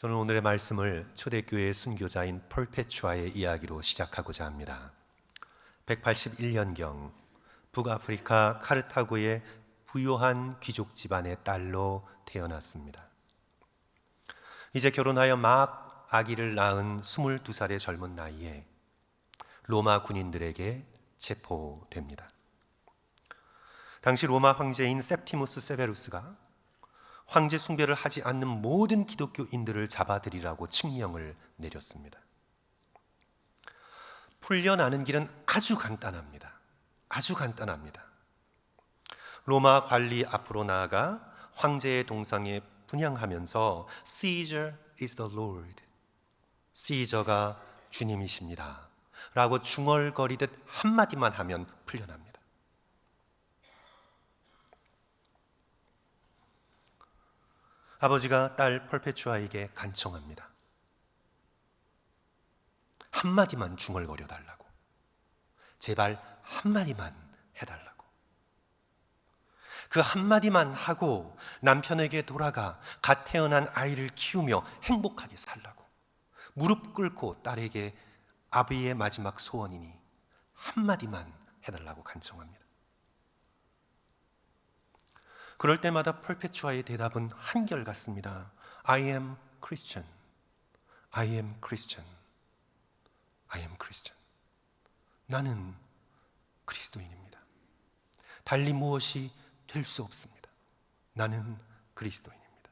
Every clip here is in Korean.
저는 오늘의 말씀을 초대교회의 순교자인 펄페추아의 이야기로 시작하고자 합니다. 181년경 북아프리카 카르타고의 부유한 귀족 집안의 딸로 태어났습니다. 이제 결혼하여 막 아기를 낳은 22살의 젊은 나이에 로마 군인들에게 체포됩니다. 당시 로마 황제인 septimus 세베루스가 황제 숭배를 하지 않는 모든 기독교인들을 잡아들이라고 칙령을 내렸습니다. 풀려나는 길은 아주 간단합니다. 아주 간단합니다. 로마 관리 앞으로 나아가 황제의 동상에 분향하면서 Caesar is the Lord, 시저가 주님이십니다 라고 중얼거리듯 한마디만 하면 풀려납니다. 아버지가 딸 펄페추아에게 간청합니다. 한마디만 중얼거려 달라고. 제발 한마디만 해달라고. 그 한마디만 하고 남편에게 돌아가 갓 태어난 아이를 키우며 행복하게 살라고. 무릎 꿇고 딸에게 아비의 마지막 소원이니 한마디만 해달라고 간청합니다. 그럴 때마다 펄페추아의 대답은 한결같습니다. I am Christian. I am Christian. I am Christian. 나는 그리스도인입니다. 달리 무엇이 될 수 없습니다. 나는 그리스도인입니다.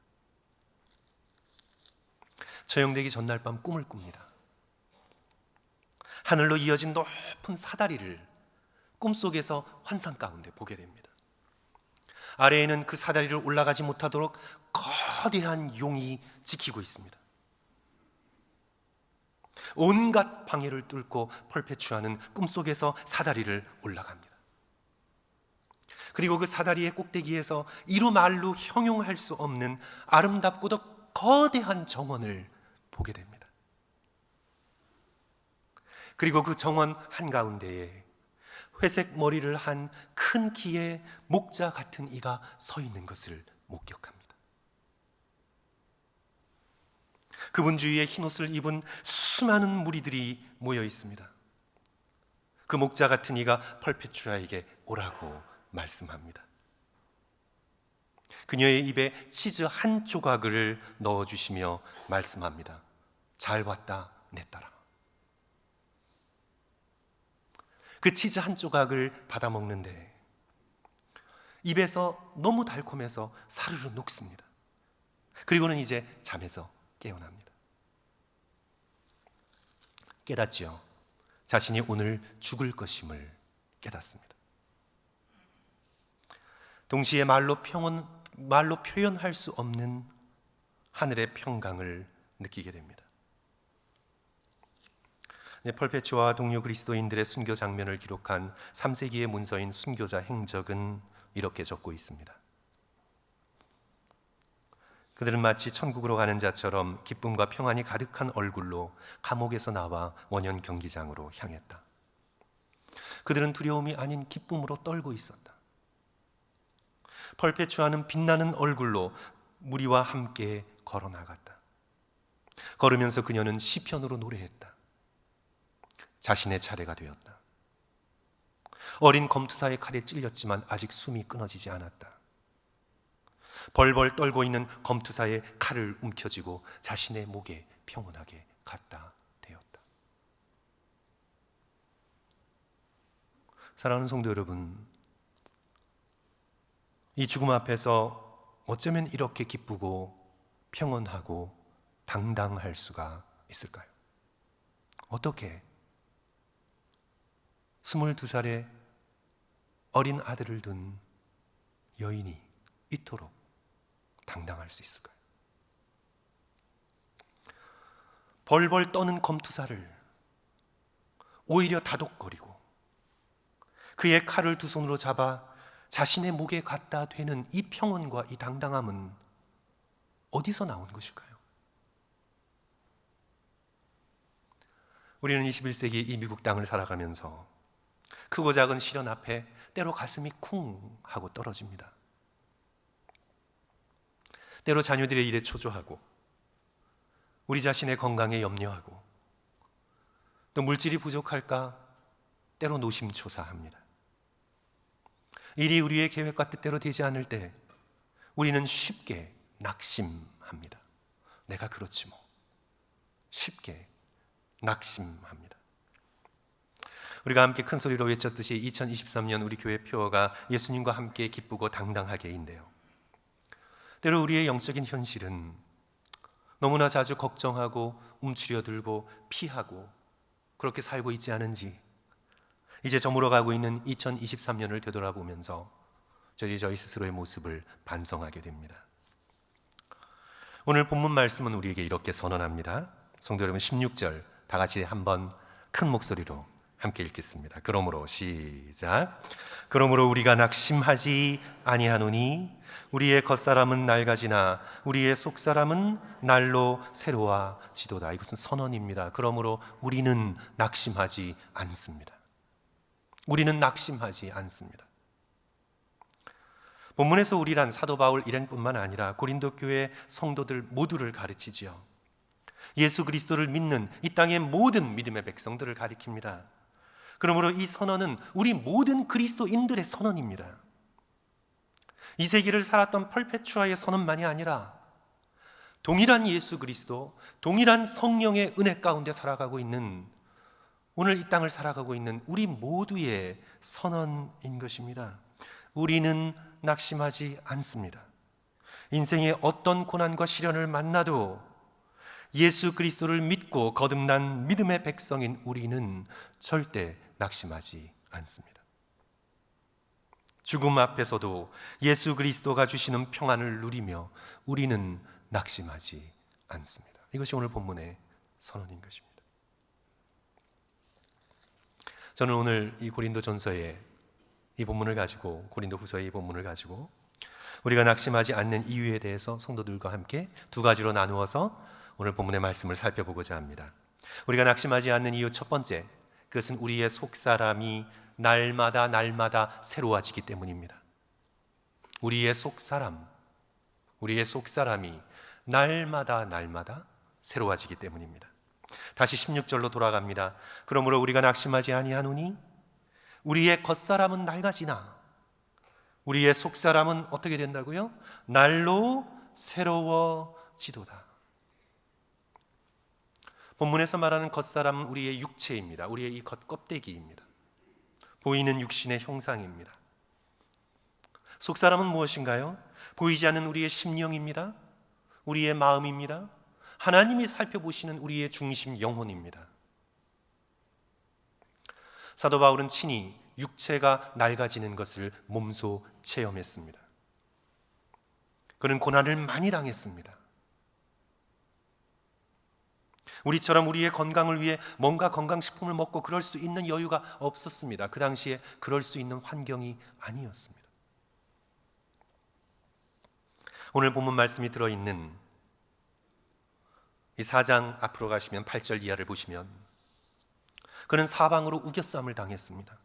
처형되기 전날 밤 꿈을 꿉니다. 하늘로 이어진 높은 사다리를 꿈속에서 환상 가운데 보게 됩니다. 아래에는 그 사다리를 올라가지 못하도록 거대한 용이 지키고 있습니다. 온갖 방해를 뚫고 펄페추아는 꿈속에서 사다리를 올라갑니다. 그리고 그 사다리의 꼭대기에서 이루 말로 형용할 수 없는 아름답고도 거대한 정원을 보게 됩니다. 그리고 그 정원 한가운데에 회색 머리를 한 큰 키의 목자 같은 이가 서 있는 것을 목격합니다. 그분 주위에 흰옷을 입은 수많은 무리들이 모여 있습니다. 그 목자 같은 이가 펄페추아에게 오라고 말씀합니다. 그녀의 입에 치즈 한 조각을 넣어주시며 말씀합니다. 잘 왔다 내 딸아. 그 치즈 한 조각을 받아 먹는데 입에서 너무 달콤해서 사르르 녹습니다. 그리고는 이제 잠에서 깨어납니다. 깨닫지요. 자신이 오늘 죽을 것임을 깨닫습니다. 동시에 말로 표현할 수 없는 하늘의 평강을 느끼게 됩니다. 펄페추아와 동료 그리스도인들의 순교 장면을 기록한 3세기의 문서인 순교자 행적은 이렇게 적고 있습니다. 그들은 마치 천국으로 가는 자처럼 기쁨과 평안이 가득한 얼굴로 감옥에서 나와 원형 경기장으로 향했다. 그들은 두려움이 아닌 기쁨으로 떨고 있었다. 펄페추아는 빛나는 얼굴로 무리와 함께 걸어 나갔다. 걸으면서 그녀는 시편으로 노래했다. 자신의 차례가 되었다. 어린 검투사의 칼에 찔렸지만 아직 숨이 끊어지지 않았다. 벌벌 떨고 있는 검투사의 칼을 움켜쥐고 자신의 목에 평온하게 갖다 대었다. 사랑하는 성도 여러분, 이 죽음 앞에서 어쩌면 이렇게 기쁘고 평온하고 당당할 수가 있을까요? 어떻게 22살의 어린 아들을 둔 여인이 이토록 당당할 수 있을까요? 벌벌 떠는 검투사를 오히려 다독거리고 그의 칼을 두 손으로 잡아 자신의 목에 갖다 대는 이 평온과 이 당당함은 어디서 나온 것일까요? 우리는 21세기 이 미국 땅을 살아가면서 크고 작은 시련 앞에 때로 가슴이 쿵 하고 떨어집니다. 때로 자녀들의 일에 초조하고 우리 자신의 건강에 염려하고 또 물질이 부족할까 때로 노심초사합니다. 일이 우리의 계획과 뜻대로 되지 않을 때 우리는 쉽게 낙심합니다. 내가 그렇지 뭐. 쉽게 낙심합니다. 우리가 함께 큰 소리로 외쳤듯이 2023년 우리 교회 표어가 예수님과 함께 기쁘고 당당하게인데요. 때로 우리의 영적인 현실은 너무나 자주 걱정하고 움츠려들고 피하고 그렇게 살고 있지 않은지 이제 저물어가고 있는 2023년을 되돌아보면서 저희 스스로의 모습을 반성하게 됩니다. 오늘 본문 말씀은 우리에게 이렇게 선언합니다. 성도 여러분, 16절 다 같이 한번 큰 목소리로 함께 읽겠습니다. 그러므로 시작. 그러므로 우리가 낙심하지 아니하노니 우리의 겉사람은 낡아지나 우리의 속사람은 날로 새로워지도다. 이것은 선언입니다. 그러므로 우리는 낙심하지 않습니다. 우리는 낙심하지 않습니다. 본문에서 우리란 사도 바울 일행뿐만 아니라 고린도 교회 성도들 모두를 가르치지요. 예수 그리스도를 믿는 이 땅의 모든 믿음의 백성들을 가리킵니다. 그러므로 이 선언은 우리 모든 그리스도인들의 선언입니다. 이 세기를 살았던 펄페추아의 선언만이 아니라 동일한 예수 그리스도, 동일한 성령의 은혜 가운데 살아가고 있는, 오늘 이 땅을 살아가고 있는 우리 모두의 선언인 것입니다. 우리는 낙심하지 않습니다. 인생의 어떤 고난과 시련을 만나도 예수 그리스도를 믿고 거듭난 믿음의 백성인 우리는 절대 낙심하지 않습니다. 죽음 앞에서도 예수 그리스도가 주시는 평안을 누리며 우리는 낙심하지 않습니다. 이것이 오늘 본문의 선언인 것입니다. 저는 오늘 이 고린도전서의 이 본문을 가지고, 고린도후서의 이 본문을 가지고 우리가 낙심하지 않는 이유에 대해서 성도들과 함께 두 가지로 나누어서 오늘 본문의 말씀을 살펴보고자 합니다. 우리가 낙심하지 않는 이유 첫 번째, 그것은 우리의 속사람이 날마다 새로워지기 때문입니다. 우리의 속사람이 날마다 새로워지기 때문입니다. 다시 16절로 돌아갑니다. 그러므로 우리가 낙심하지 아니하노니 우리의 겉사람은 낡아지나 우리의 속사람은 어떻게 된다고요? 날로 새로워지도다. 본문에서 말하는 겉사람은 우리의 육체입니다. 우리의 이 겉껍데기입니다. 보이는 육신의 형상입니다. 속사람은 무엇인가요? 보이지 않는 우리의 심령입니다. 우리의 마음입니다. 하나님이 살펴보시는 우리의 중심 영혼입니다. 사도 바울은 친히 육체가 낡아지는 것을 몸소 체험했습니다. 그는 고난을 많이 당했습니다. 우리처럼 우리의 건강을 위해 뭔가 건강식품을 먹고 그럴 수 있는 여유가 없었습니다. 그 당시에 그럴 수 있는 환경이 아니었습니다. 오늘 본문 말씀이 들어있는 이 4장 앞으로 가시면 8절 이하를 보시면 그는 사방으로 우겨싸움을 당했습니다.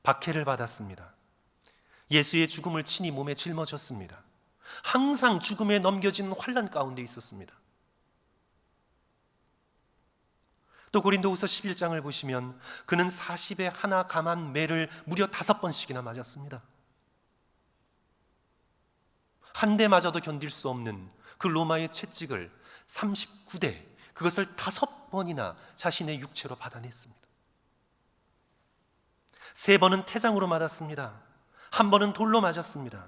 박해를 받았습니다. 예수의 죽음을 친히 몸에 짊어졌습니다. 항상 죽음에 넘겨진 환난 가운데 있었습니다. 또 고린도후서 11장을 보시면 그는 40에 하나 감한 매를 무려 5번씩이나 맞았습니다. 한 대 맞아도 견딜 수 없는 그 로마의 채찍을 39대, 그것을 5번이나 자신의 육체로 받아냈습니다. 3번은 태장으로 맞았습니다. 1번은 돌로 맞았습니다.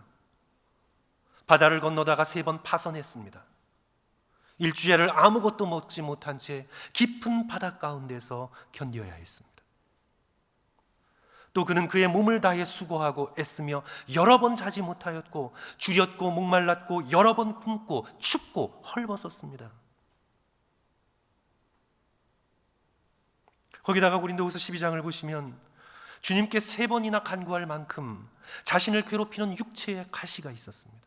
바다를 건너다가 3번 파선했습니다. 일주일을 아무것도 먹지 못한 채 깊은 바다 가운데서 견뎌야 했습니다. 또 그는 그의 몸을 다해 수고하고 애쓰며 여러 번 자지 못하였고 주렸고 목말랐고 여러 번 굶고 춥고 헐벗었습니다. 거기다가 고린도후서 12장을 보시면 주님께 3번이나 간구할 만큼 자신을 괴롭히는 육체의 가시가 있었습니다.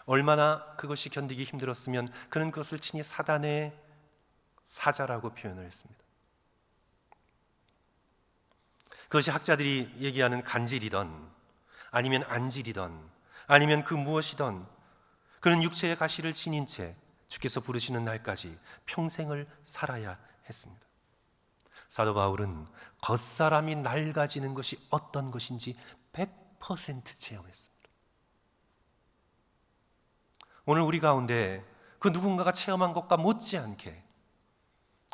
얼마나 그것이 견디기 힘들었으면 그는 그것을 친히 사단의 사자라고 표현을 했습니다. 그것이 학자들이 얘기하는 간질이던 아니면 안질이던 아니면 그 무엇이던 그는 육체의 가시를 지닌 채 주께서 부르시는 날까지 평생을 살아야 했습니다. 사도 바울은 겉사람이 낡아지는 것이 어떤 것인지 100% 체험했습니다. 오늘 우리 가운데 그 누군가가 체험한 것과 못지않게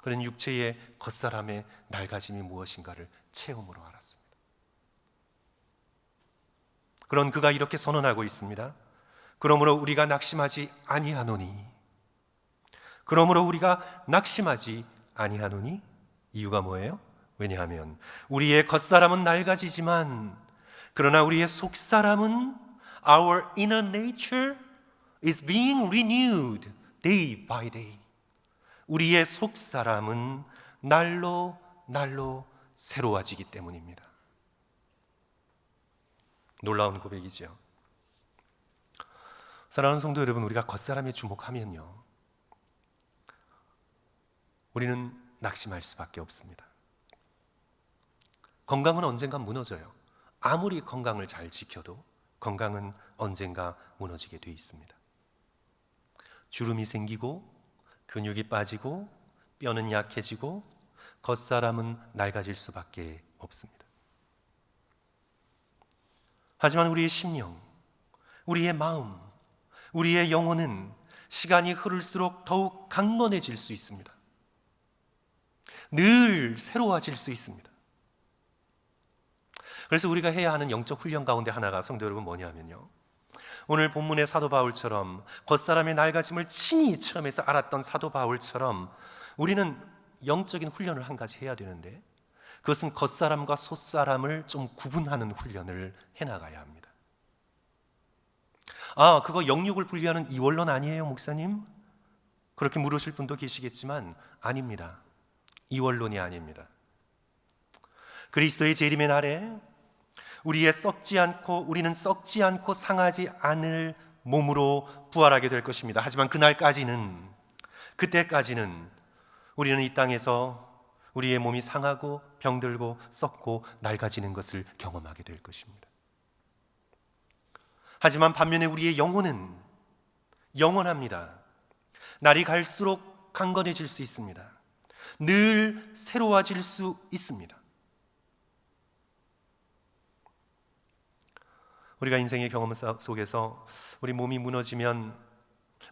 그런 육체의 겉사람의 낡아짐이 무엇인가를 체험으로 알았습니다. 그런 그가 이렇게 선언하고 있습니다. 그러므로 우리가 낙심하지 아니하노니. 그러므로 우리가 낙심하지 아니하노니. 이유가 뭐예요? 왜냐하면 우리의 겉사람은 낡아지지만 그러나 우리의 속사람은 our inner nature is being renewed day by day. 우리의 속사람은 날로 날로 새로워지기 때문입니다. 놀라운 고백이죠. 사랑하는 성도 여러분, 우리가 겉사람에 주목하면요, 우리는 낙심할 수밖에 없습니다. 건강은 언젠가 무너져요. 아무리 건강을 잘 지켜도 건강은 언젠가 무너지게 돼 있습니다. 주름이 생기고 근육이 빠지고 뼈는 약해지고 겉사람은 낡아질 수밖에 없습니다. 하지만 우리의 심령, 우리의 마음, 우리의 영혼은 시간이 흐를수록 더욱 강건해질 수 있습니다. 늘 새로워질 수 있습니다. 그래서 우리가 해야 하는 영적 훈련 가운데 하나가 성도 여러분 뭐냐면요, 오늘 본문의 사도 바울처럼 겉사람의 낡아짐을 친히 체험해서 알았던 사도 바울처럼 우리는 영적인 훈련을 한 가지 해야 되는데, 그것은 겉사람과 속사람을 좀 구분하는 훈련을 해나가야 합니다. 아, 그거 영육을 분리하는 이원론 아니에요, 목사님? 그렇게 물으실 분도 계시겠지만 아닙니다. 이원론이 아닙니다. 그리스도의 재림의 날에 우리는 썩지 않고 상하지 않을 몸으로 부활하게 될 것입니다. 하지만 그때까지는 우리는 이 땅에서 우리의 몸이 상하고 병들고 썩고 낡아지는 것을 경험하게 될 것입니다. 하지만 반면에 우리의 영혼은 영원합니다. 날이 갈수록 강건해질 수 있습니다. 늘 새로워질 수 있습니다. 우리가 인생의 경험 속에서 우리 몸이 무너지면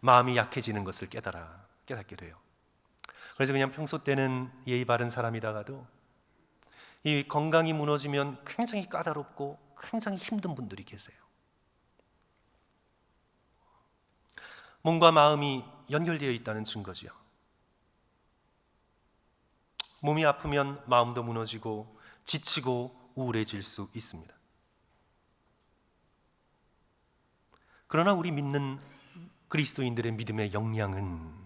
마음이 약해지는 것을 깨닫게 돼요. 그래서 그냥 평소 때는 예의 바른 사람이다가도 이 건강이 무너지면 굉장히 까다롭고 굉장히 힘든 분들이 계세요. 몸과 마음이 연결되어 있다는 증거지요. 몸이 아프면 마음도 무너지고 지치고 우울해질 수 있습니다. 그러나 우리 믿는 그리스도인들의 믿음의 역량은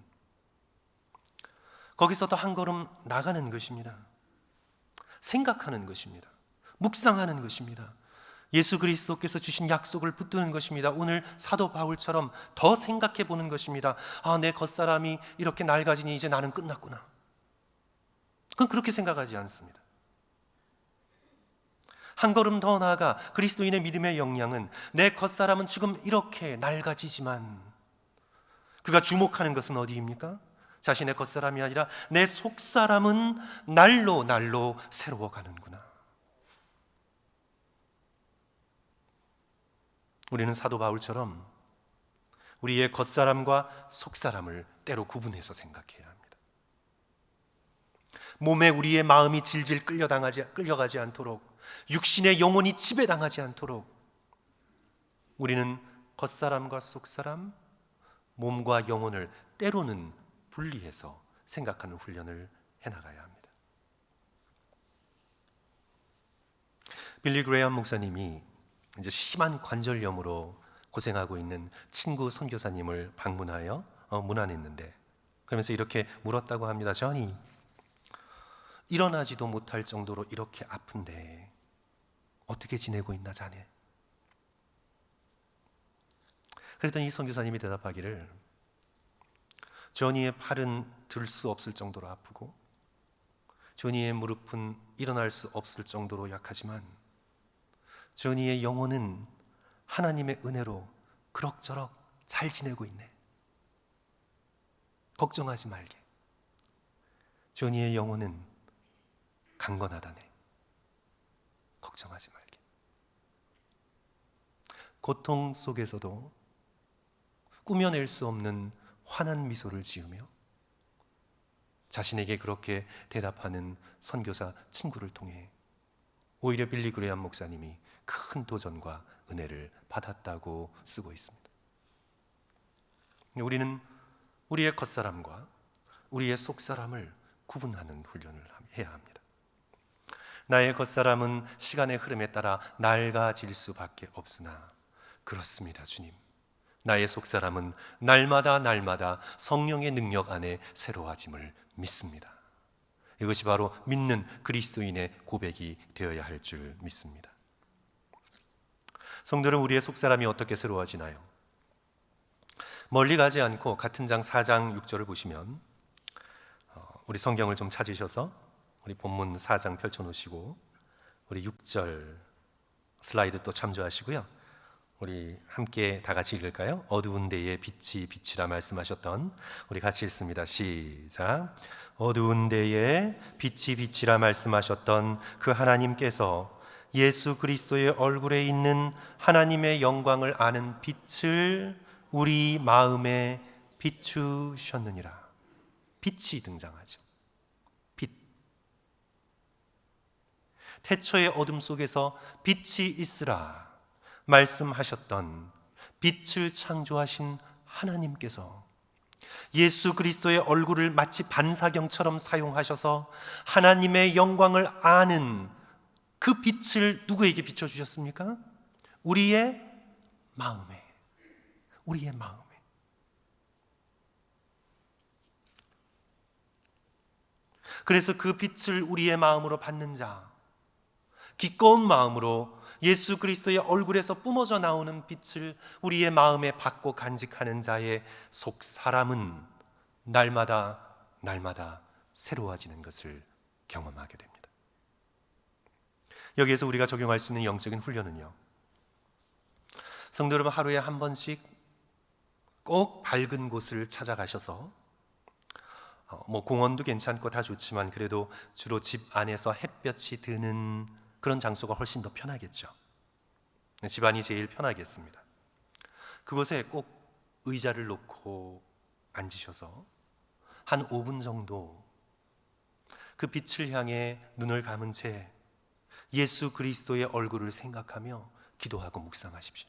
거기서 더 한 걸음 나가는 것입니다. 생각하는 것입니다. 묵상하는 것입니다. 예수 그리스도께서 주신 약속을 붙드는 것입니다. 오늘 사도 바울처럼 더 생각해 보는 것입니다. 아, 내 겉사람이 이렇게 낡아지니 이제 나는 끝났구나. 그건 그렇게 생각하지 않습니다. 한 걸음 더 나아가 그리스도인의 믿음의 역량은 내 겉사람은 지금 이렇게 낡아지지만 그가 주목하는 것은 어디입니까? 자신의 겉사람이 아니라 내 속사람은 날로 날로 새로워가는구나. 우리는 사도 바울처럼 우리의 겉사람과 속사람을 때로 구분해서 생각해야 합니다. 몸에 우리의 마음이 질질 끌려가지 않도록, 육신의 영혼이 지배당하지 않도록 우리는 겉사람과 속사람, 몸과 영혼을 때로는 분리해서 생각하는 훈련을 해나가야 합니다. 빌리 그레이엄 목사님이 이제 심한 관절염으로 고생하고 있는 친구 선교사님을 방문하여 문안했는데, 그러면서 이렇게 물었다고 합니다. 저니, 일어나지도 못할 정도로 이렇게 아픈데 어떻게 지내고 있나 자네? 그랬더니 이 선교사님이 대답하기를, 조니의 팔은 들 수 없을 정도로 아프고 조니의 무릎은 일어날 수 없을 정도로 약하지만 조니의 영혼은 하나님의 은혜로 그럭저럭 잘 지내고 있네. 걱정하지 말게. 조니의 영혼은 강건하다네. 걱정하지 말게. 고통 속에서도 꾸며낼 수 없는 환한 미소를 지으며 자신에게 그렇게 대답하는 선교사 친구를 통해 오히려 빌리 그레이엄 목사님이 큰 도전과 은혜를 받았다고 쓰고 있습니다. 우리는 우리의 겉사람과 우리의 속사람을 구분하는 훈련을 해야 합니다. 나의 겉사람은 시간의 흐름에 따라 낡아질 수밖에 없으나 그렇습니다, 주님. 나의 속사람은 날마다 성령의 능력 안에 새로워짐을 믿습니다. 이것이 바로 믿는 그리스도인의 고백이 되어야 할 줄 믿습니다. 성도는 우리의 속사람이 어떻게 새로워지나요? 멀리 가지 않고 같은 장 4장 6절을 보시면 우리 성경을 좀 찾으셔서 우리 본문 4장 펼쳐놓으시고 우리 6절 슬라이드 또 참조하시고요. 우리 함께 다 같이 읽을까요? 어두운 데에 빛이 빛이라 말씀하셨던, 우리 같이 읽습니다. 시작. 어두운 데에 빛이 빛이라 말씀하셨던 그 하나님께서 예수 그리스도의 얼굴에 있는 하나님의 영광을 아는 빛을 우리 마음에 비추셨느니라. 빛이 등장하죠. 빛. 태초의 어둠 속에서 빛이 있으라 말씀하셨던 빛을 창조하신 하나님께서 예수 그리스도의 얼굴을 마치 반사경처럼 사용하셔서 하나님의 영광을 아는 그 빛을 누구에게 비춰주셨습니까? 우리의 마음에. 우리의 마음에. 그래서 그 빛을 우리의 마음으로 받는 자, 기꺼운 마음으로 예수 그리스도의 얼굴에서 뿜어져 나오는 빛을 우리의 마음에 받고 간직하는 자의 속 사람은 날마다 새로워지는 것을 경험하게 됩니다. 여기에서 우리가 적용할 수 있는 영적인 훈련은요, 성도 여러분, 하루에 한 번씩 꼭 밝은 곳을 찾아가셔서 공원도 괜찮고 다 좋지만 그래도 주로 집 안에서 햇볕이 드는 그런 장소가 훨씬 더 편하겠죠. 집안이 제일 편하겠습니다. 그곳에 꼭 의자를 놓고 앉으셔서 한 5분 정도 그 빛을 향해 눈을 감은 채 예수 그리스도의 얼굴을 생각하며 기도하고 묵상하십시오.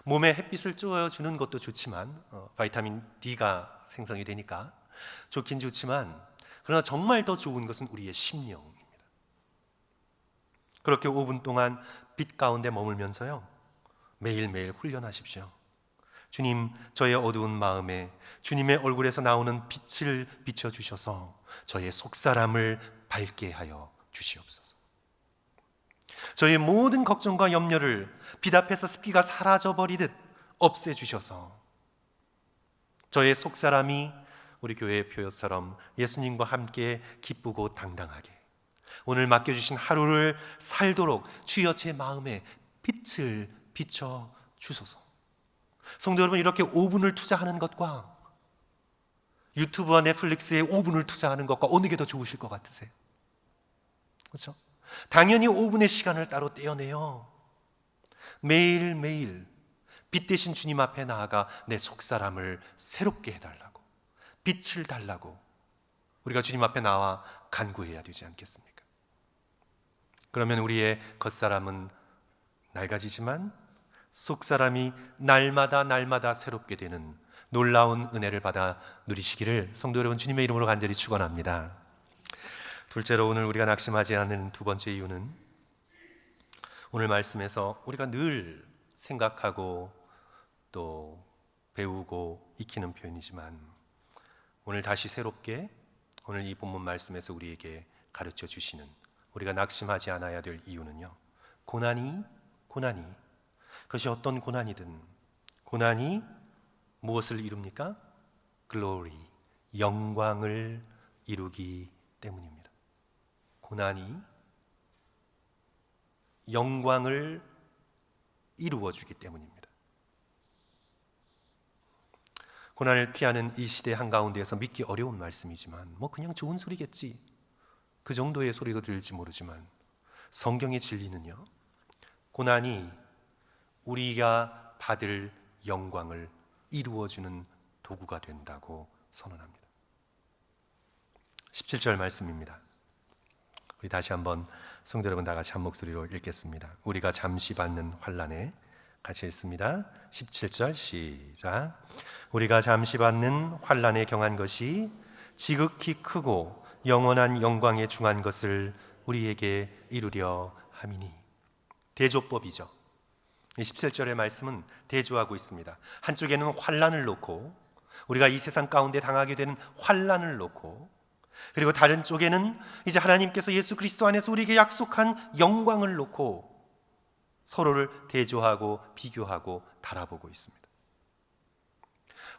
몸에 햇빛을 쬐어주는 것도 좋지만 바이타민 D가 생성이 되니까 좋긴 좋지만, 그러나 정말 더 좋은 것은 우리의 심령입니다. 그렇게 5분 동안 빛 가운데 머물면서요, 매일매일 훈련하십시오. 주님, 저의 어두운 마음에 주님의 얼굴에서 나오는 빛을 비춰주셔서 저의 속사람을 밝게 하여 주시옵소서. 저의 모든 걱정과 염려를 빛 앞에서 습기가 사라져버리듯 없애주셔서 저의 속사람이 우리 교회의 표처럼 예수님과 함께 기쁘고 당당하게 오늘 맡겨주신 하루를 살도록 주여 제 마음에 빛을 비춰주소서. 성도 여러분, 이렇게 5분을 투자하는 것과 유튜브와 넷플릭스에 5분을 투자하는 것과 어느 게 더 좋으실 것 같으세요? 그렇죠? 당연히 5분의 시간을 따로 떼어내요. 매일매일 빛 대신 주님 앞에 나아가 내 속사람을 새롭게 해달라고, 빛을 달라고 우리가 주님 앞에 나와 간구해야 되지 않겠습니까? 그러면 우리의 겉사람은 낡아지지만 속사람이 날마다 새롭게 되는 놀라운 은혜를 받아 누리시기를 성도 여러분 주님의 이름으로 간절히 축원합니다. 둘째로, 오늘 우리가 낙심하지 않는 두 번째 이유는, 오늘 말씀에서 우리가 늘 생각하고 또 배우고 익히는 표현이지만 오늘 다시 새롭게 오늘 이 본문 말씀에서 우리에게 가르쳐 주시는, 우리가 낙심하지 않아야 될 이유는요, 고난이 그것이 어떤 고난이든 고난이 무엇을 이룹니까? 글로리, 영광을 이루기 때문입니다. 고난이 영광을 이루어주기 때문입니다. 고난을 피하는 이 시대 한가운데에서 믿기 어려운 말씀이지만 그냥 좋은 소리겠지, 그 정도의 소리도 들을지 모르지만 성경의 진리는요, 고난이 우리가 받을 영광을 이루어주는 도구가 된다고 선언합니다. 17절 말씀입니다. 우리 다시 한번 성도 여러분 다 같이 한 목소리로 읽겠습니다. 우리가 잠시 받는 환난에, 같이 읽습니다. 17절 시작. 우리가 잠시 받는 환난에 경한 것이 지극히 크고 영원한 영광에 중한 것을 우리에게 이루려 함이니. 대조법이죠. 17절의 말씀은 대조하고 있습니다. 한쪽에는 환난을 놓고, 우리가 이 세상 가운데 당하게 되는 환난을 놓고, 그리고 다른 쪽에는 이제 하나님께서 예수 그리스도 안에서 우리에게 약속한 영광을 놓고 서로를 대조하고 비교하고 달아보고 있습니다.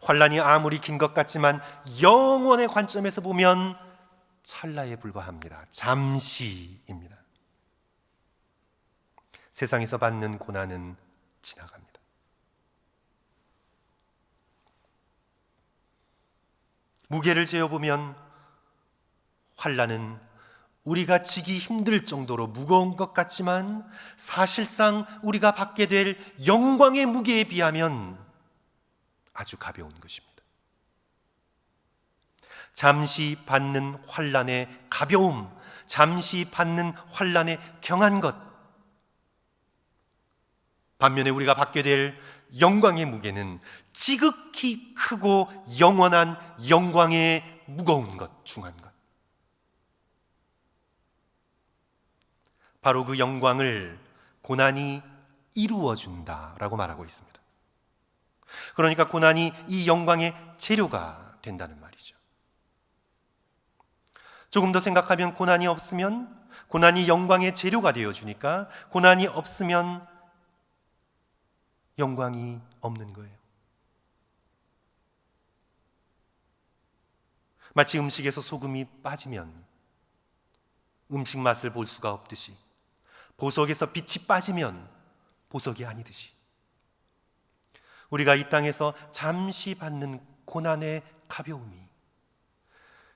환난이 아무리 긴 것 같지만 영원의 관점에서 보면 찰나에 불과합니다. 잠시입니다. 세상에서 받는 고난은 지나갑니다. 무게를 재어보면 환난은 우리가 지기 힘들 정도로 무거운 것 같지만 사실상 우리가 받게 될 영광의 무게에 비하면 아주 가벼운 것입니다. 잠시 받는 환난의 가벼움, 잠시 받는 환난의 경한 것, 반면에 우리가 받게 될 영광의 무게는 지극히 크고 영원한 영광의 무거운 것, 중한 것. 바로 그 영광을 고난이 이루어준다라고 말하고 있습니다. 그러니까 고난이 이 영광의 재료가 된다는 말이죠. 조금 더 생각하면 고난이 없으면, 고난이 영광의 재료가 되어주니까 고난이 없으면 영광이 없는 거예요. 마치 음식에서 소금이 빠지면 음식 맛을 볼 수가 없듯이, 보석에서 빛이 빠지면 보석이 아니듯이, 우리가 이 땅에서 잠시 받는 고난의 가벼움이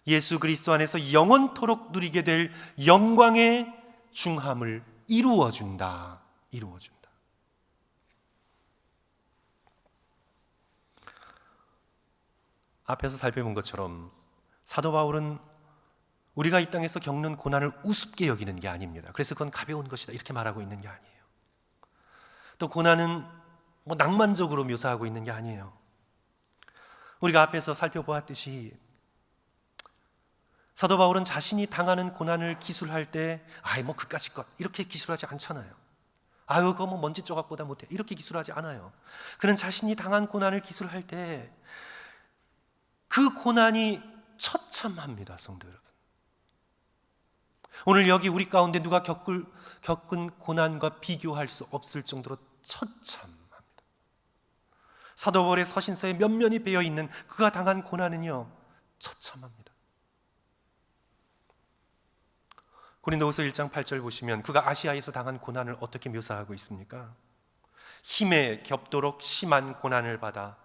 예수 그리스도 안에서 영원토록 누리게 될 영광의 중함을 이루어준다. 앞에서 살펴본 것처럼 사도 바울은 우리가 이 땅에서 겪는 고난을 우습게 여기는 게 아닙니다. 그래서 그건 가벼운 것이다 이렇게 말하고 있는 게 아니에요. 또 고난은 낭만적으로 묘사하고 있는 게 아니에요. 우리가 앞에서 살펴보았듯이 사도 바울은 자신이 당하는 고난을 기술할 때 그까짓 것 이렇게 기술하지 않잖아요. 그거 먼지 조각보다 못해 이렇게 기술하지 않아요. 그는 자신이 당한 고난을 기술할 때 그 고난이 처참합니다. 성도 여러분, 오늘 여기 우리 가운데 누가 겪은 고난과 비교할 수 없을 정도로 처참합니다. 사도 바울의 서신서에 면면이 배어 있는 그가 당한 고난은요, 처참합니다. 고린도후서 1장 8절 보시면 그가 아시아에서 당한 고난을 어떻게 묘사하고 있습니까? 힘에 겹도록 심한 고난을 받아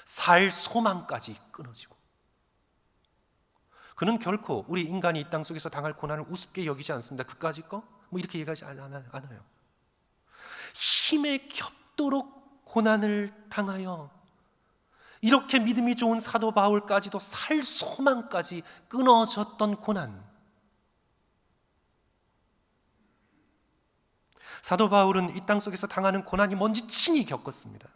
살 소망까지 끊어지고. 그는 결코 우리 인간이 이 땅 속에서 당할 고난을 우습게 여기지 않습니다. 그까짓 거? 이렇게 얘기하지 않아요. 힘에 겹도록 고난을 당하여 이렇게 믿음이 좋은 사도 바울까지도 살 소망까지 끊어졌던 고난. 사도 바울은 이 땅 속에서 당하는 고난이 뭔지 친히 겪었습니다.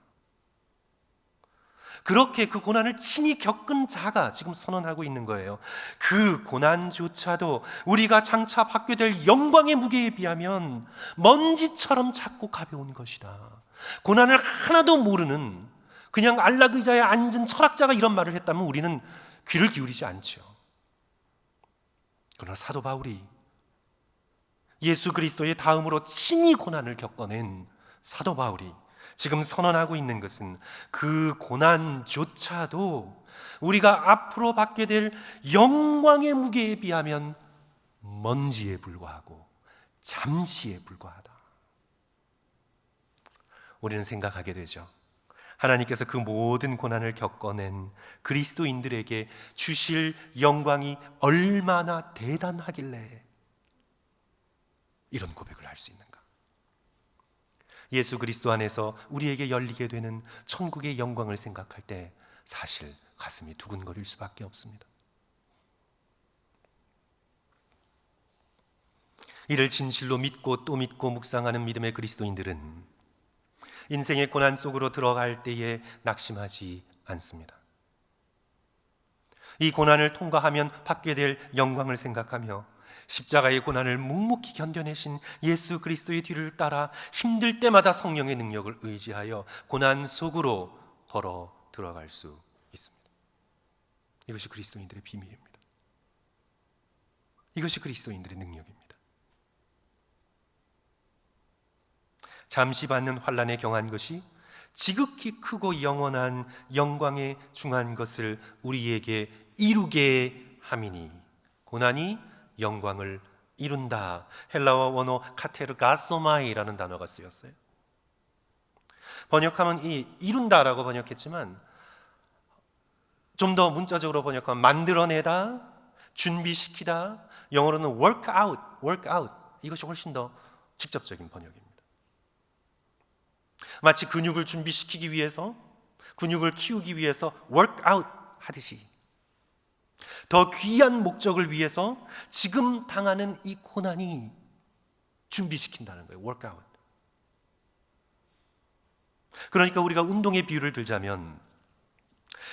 그렇게 그 고난을 친히 겪은 자가 지금 선언하고 있는 거예요. 그 고난조차도 우리가 장차 받게 될 영광의 무게에 비하면 먼지처럼 작고 가벼운 것이다. 고난을 하나도 모르는 그냥 안락 의자에 앉은 철학자가 이런 말을 했다면 우리는 귀를 기울이지 않죠. 그러나 사도 바울이 예수 그리스도의 다음으로 친히 고난을 겪어낸 사도 바울이 지금 선언하고 있는 것은 그 고난조차도 우리가 앞으로 받게 될 영광의 무게에 비하면 먼지에 불과하고 잠시에 불과하다. 우리는 생각하게 되죠. 하나님께서 그 모든 고난을 겪어낸 그리스도인들에게 주실 영광이 얼마나 대단하길래 이런 고백을 할 수 있는가? 예수 그리스도 안에서 우리에게 열리게 되는 천국의 영광을 생각할 때 사실 가슴이 두근거릴 수밖에 없습니다. 이를 진실로 믿고 또 믿고 묵상하는 믿음의 그리스도인들은 인생의 고난 속으로 들어갈 때에 낙심하지 않습니다. 이 고난을 통과하면 받게 될 영광을 생각하며 십자가의 고난을 묵묵히 견뎌내신 예수 그리스도의 뒤를 따라 힘들 때마다 성령의 능력을 의지하여 고난 속으로 걸어 들어갈 수 있습니다. 이것이 그리스도인들의 비밀입니다. 이것이 그리스도인들의 능력입니다. 잠시 받는 환난에 경한 것이 지극히 크고 영원한 영광에 중한 것을 우리에게 이루게 함이니 고난이 영광을 이룬다. 헬라어 원어 카테르가소마이라는 단어가 쓰였어요. 번역하면 이 이룬다라고 번역했지만 좀 더 문자적으로 번역하면 만들어내다, 준비시키다, 영어로는 work out 이것이 훨씬 더 직접적인 번역입니다. 마치 근육을 준비시키기 위해서, 근육을 키우기 위해서 work out 하듯이 더 귀한 목적을 위해서 지금 당하는 이 고난이 준비시킨다는 거예요. work out. 그러니까 우리가 운동의 비유를 들자면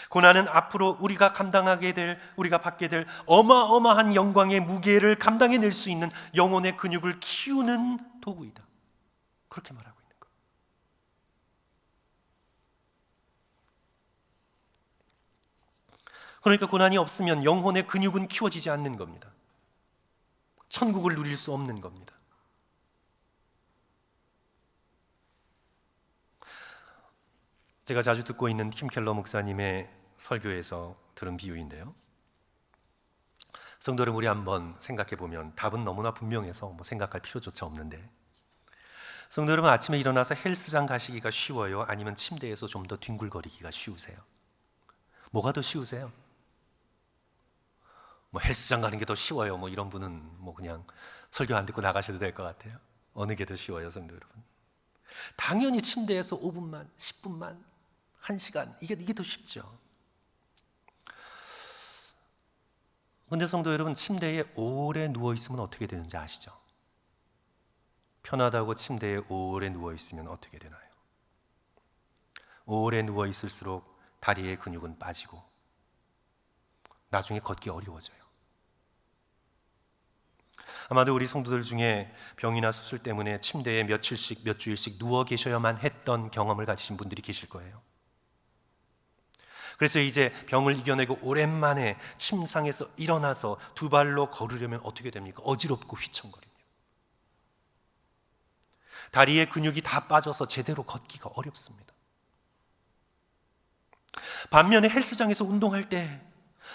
고난은 앞으로 우리가 감당하게 될, 우리가 받게 될 어마어마한 영광의 무게를 감당해낼 수 있는 영혼의 근육을 키우는 도구이다. 그렇게 말하고 있는 거예요. 그러니까 고난이 없으면 영혼의 근육은 키워지지 않는 겁니다. 천국을 누릴 수 없는 겁니다. 제가 자주 듣고 있는 팀 켈러 목사님의 설교에서 들은 비유인데요. 성도 여러분, 우리 한번 생각해 보면 답은 너무나 분명해서 생각할 필요조차 없는데, 성도 여러분, 아침에 일어나서 헬스장 가시기가 쉬워요? 아니면 침대에서 좀 더 뒹굴거리기가 쉬우세요? 뭐가 더 쉬우세요? 헬스장 가는 게 더 쉬워요. 이런 분은 그냥 설교 안 듣고 나가셔도 될 것 같아요. 어느 게 더 쉬워요, 성도 여러분? 당연히 침대에서 5분만, 10분만, 1시간 이게 더 쉽죠. 근데 성도 여러분, 침대에 오래 누워 있으면 어떻게 되는지 아시죠? 편하다고 침대에 오래 누워 있으면 어떻게 되나요? 오래 누워 있을수록 다리의 근육은 빠지고 나중에 걷기 어려워져요. 아마도 우리 성도들 중에 병이나 수술 때문에 침대에 며칠씩, 몇 주일씩 누워 계셔야만 했던 경험을 가지신 분들이 계실 거예요. 그래서 이제 병을 이겨내고 오랜만에 침상에서 일어나서 두 발로 걸으려면 어떻게 됩니까? 어지럽고 휘청거립니다. 다리의 근육이 다 빠져서 제대로 걷기가 어렵습니다. 반면에 헬스장에서 운동할 때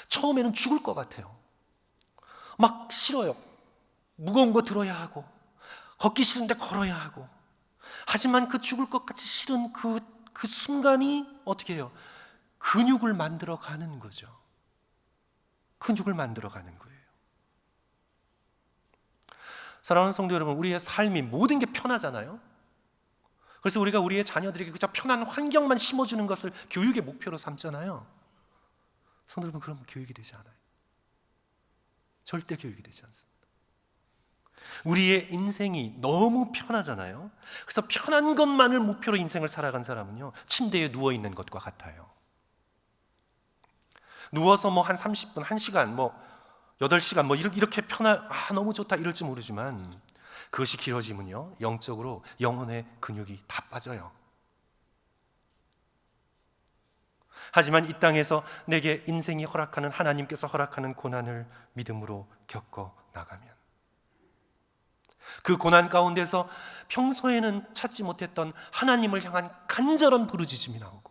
처음에는 죽을 것 같아요. 막 싫어요. 무거운 거 들어야 하고, 걷기 싫은데 걸어야 하고. 하지만 그 죽을 것 같이 싫은 그 순간이 어떻게 해요? 근육을 만들어 가는 거죠. 근육을 만들어 가는 거예요. 사랑하는 성도 여러분, 우리의 삶이 모든 게 편하잖아요. 그래서 우리가 우리의 자녀들에게 그저 편한 환경만 심어주는 것을 교육의 목표로 삼잖아요. 성도 여러분, 그러면 교육이 되지 않아요. 절대 교육이 되지 않습니다. 우리의 인생이 너무 편하잖아요. 그래서 편한 것만을 목표로 인생을 살아간 사람은요, 침대에 누워있는 것과 같아요. 누워서 한 30분, 1시간, 8시간 이렇게 너무 좋다 이럴지 모르지만 그것이 길어지면요, 영적으로 영혼의 근육이 다 빠져요. 하지만 이 땅에서 내게 인생이 허락하는, 하나님께서 허락하는 고난을 믿음으로 겪어 나가면 그 고난 가운데서 평소에는 찾지 못했던 하나님을 향한 간절한 부르짖음이 나오고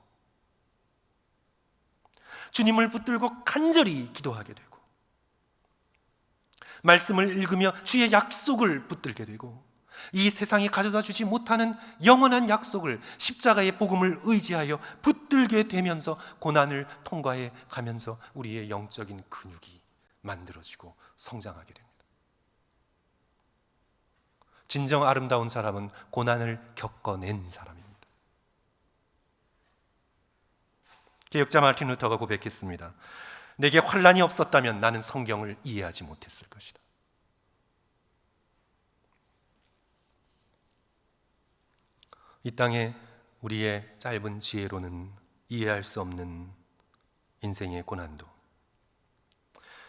주님을 붙들고 간절히 기도하게 되고 말씀을 읽으며 주의 약속을 붙들게 되고 이 세상이 가져다 주지 못하는 영원한 약속을, 십자가의 복음을 의지하여 붙들게 되면서 고난을 통과해 가면서 우리의 영적인 근육이 만들어지고 성장하게 됩니다. 진정 아름다운 사람은 고난을 겪어낸 사람입니다. 개혁자 마틴 루터가 고백했습니다. 내게 환난이 없었다면 나는 성경을 이해하지 못했을 것이다. 이 땅에 우리의 짧은 지혜로는 이해할 수 없는 인생의 고난도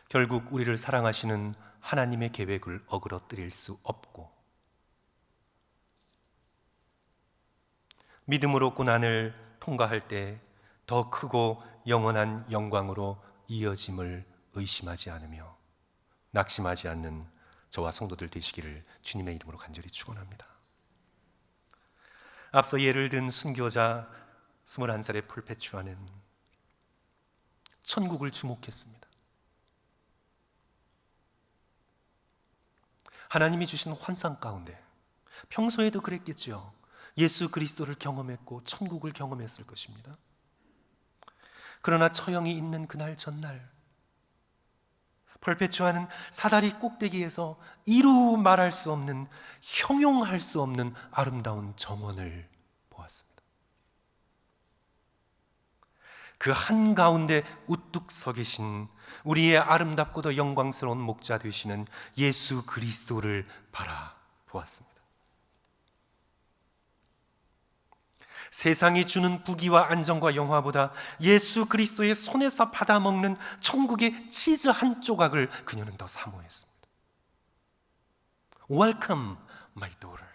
결국 우리를 사랑하시는 하나님의 계획을 어그러뜨릴 수 없고, 믿음으로 고난을 통과할 때 더 크고 영원한 영광으로 이어짐을 의심하지 않으며 낙심하지 않는 저와 성도들 되시기를 주님의 이름으로 간절히 축원합니다. 앞서 예를 든 순교자 21살의 풀페추아는 천국을 주목했습니다. 하나님이 주신 환상 가운데, 평소에도 그랬겠죠. 예수 그리스도를 경험했고 천국을 경험했을 것입니다. 그러나 처형이 있는 그날 전날, 풀페추아는 사다리 꼭대기에서 이루 말할 수 없는, 형용할 수 없는 아름다운 정원을 보았습니다. 그 한가운데 우뚝 서 계신 우리의 아름답고도 영광스러운 목자 되시는 예수 그리스도를 바라보았습니다. 세상이 주는 부귀와 안정과 영화보다 예수 그리스도의 손에서 받아먹는 천국의 치즈 한 조각을 그녀는 더 사모했습니다. Welcome, my daughter.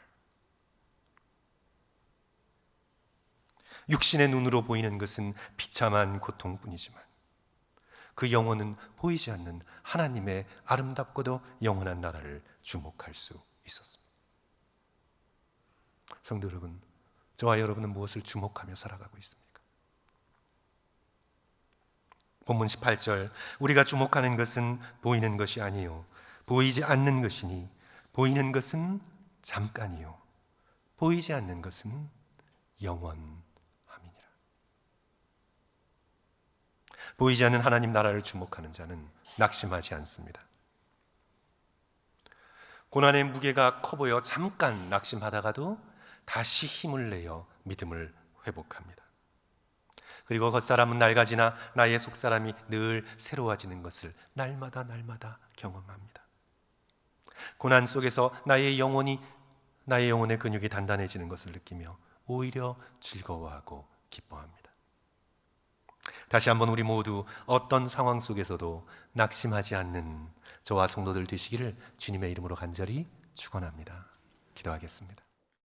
육신의 눈으로 보이는 것은 비참한 고통뿐이지만 그 영혼은 보이지 않는 하나님의 아름답고도 영원한 나라를 주목할 수 있었습니다. 성도 여러분, 저와 여러분은 무엇을 주목하며 살아가고 있습니까? 본문 18절, 우리가 주목하는 것은 보이는 것이 아니요 보이지 않는 것이니 보이는 것은 잠깐이요 보이지 않는 것은 영원함이니라. 보이지 않는 하나님 나라를 주목하는 자는 낙심하지 않습니다. 고난의 무게가 커 보여 잠깐 낙심하다가도 다시 힘을 내어 믿음을 회복합니다. 그리고 겉사람은 낡아지나 나의 속사람이 늘 새로워지는 것을 날마다 경험합니다. 고난 속에서 나의 영혼의 근육이 단단해지는 것을 느끼며 오히려 즐거워하고 기뻐합니다. 다시 한번 우리 모두 어떤 상황 속에서도 낙심하지 않는 저와 성도들 되시기를 주님의 이름으로 간절히 축원합니다. 기도하겠습니다.